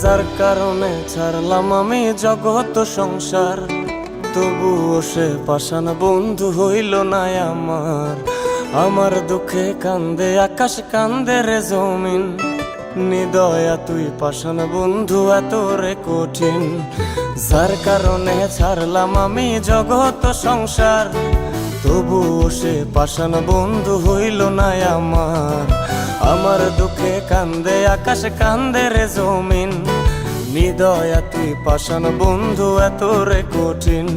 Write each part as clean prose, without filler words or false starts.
যার কারণে ছাড়লাম আমি জগৎ সংসার, তবুও সে পাষাণ বন্ধু হইল না আমার। আমার দুঃখে কান্দে আকাশ, কান্দে রে জমিন, নিদয়া তুই পাষাণ বন্ধু এত রে কঠিন। যার কারণে ছাড়লাম আমি জগৎ সংসার, তবুও সে পাষাণ বন্ধু হইল না আমার। আমার দুঃখে কান্দে আকাশ, কান্দে রে জমিন, নিদয়া তুই পাষাণ বন্ধু এত রে কঠিন।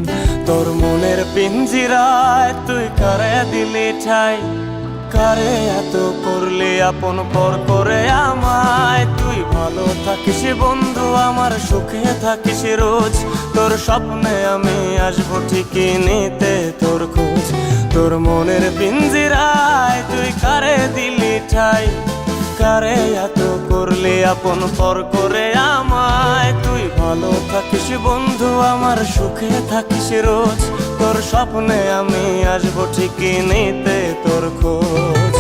তোর মনের পিঞ্জিরায় তুই কারে দিলি ঠাই, কারে এত করলি আপন পর করে আমায়। তুই ভালো থাকিস বন্ধু, আমার সুখে থাকিস রোজ, তোর স্বপ্নে আমি আসবো ঠিকই নিতে তোর খোঁজ। তোর মনের পিঞ্জিরায় তুই কারে দিলি ঠাই, কারে এত করলি আপন পর করে আমায়। তুই ভালো থাকিস বন্ধু, আমার সুখে থাকিস রোজ, তোর স্বপ্নে আমি আসবো ঠিকই নিতে তোর খোঁজ।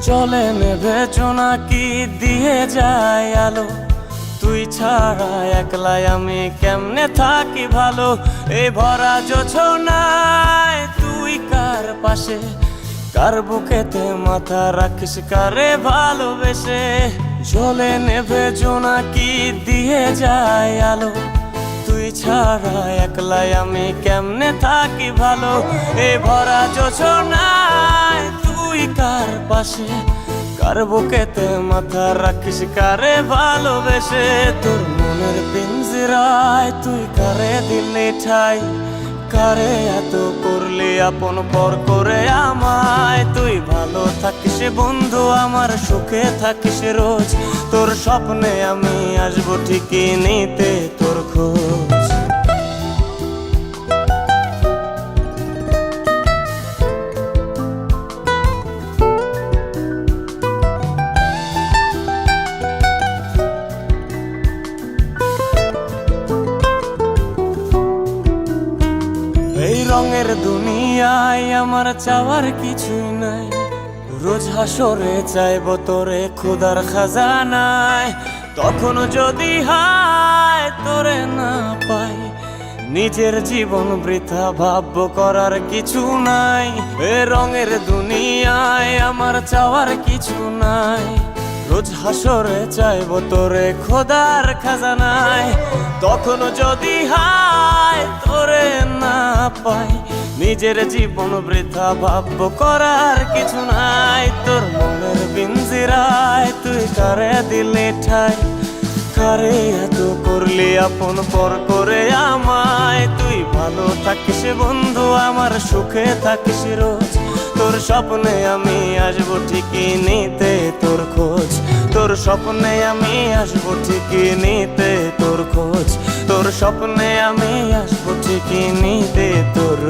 জলে নেভে জোনাকি দিয়ে যায় আলো, তুই ছাড়া একলাই আমি কেমনে থাকি ভালো। এই ভরা জোছনায় তুই কার পাশে, কার বুকেতে মাথা রাখিস কারে ভালোবেসে। জলে নেভে জোনাকি দিয়ে যায় আলো, তুই ছাড়া একলাই আমি কেমনে থাকি ভালো। এই ভরা জোছনায় তুই কার পাশে, কার বুকেতে মাথা রাখিস কারে ভালোবেসে। তোর মনের পিঞ্জিরায় তুই কারে দিলি ঠাই, কারে এত করলি আপন পর করে আমায়। তুই ভালো থাকিস বন্ধু, আমার সুখে থাকিস রোজ, তোর স্বপ্নে আমি আসবো ঠিকই নিতে তোর খোঁজ। এই রঙের দুনিয়ায় আমার চাওয়ার কিছুই নাই, রোজ হাসরে চাইব তোরে খোদার খাজানায়। তখন যদি হায় তোরে না পাই, নিজের জীবন বৃথা ভাববো করার কিছু নাই। এ রঙের দুনিয়ায় আমার চাওয়ার কিছু নাই, রোজ হাসরে চাইব তোরে খোদার খাজানায়। তখন যদি হায় তোরে না পাই, নিজের জীবন বৃথা ভাববো করার কিছু নাই। তোর মনের পিঞ্জিরায় তুই কারে দিলি ঠাই, কারে এত করলি আপন পর করে আমায়। তুই ভালো থাকিস বন্ধু, আমার সুখে থাকিস রোজ, তোর স্বপ্নে আমি আসবো ঠিকই নিতে তোর খোঁজ। তোর স্বপ্নে আমি আসবো ঠিকই নিতে তোর খোঁজ, তোর স্বপ্নে আমি আসবো ঠিকই নিতে তোর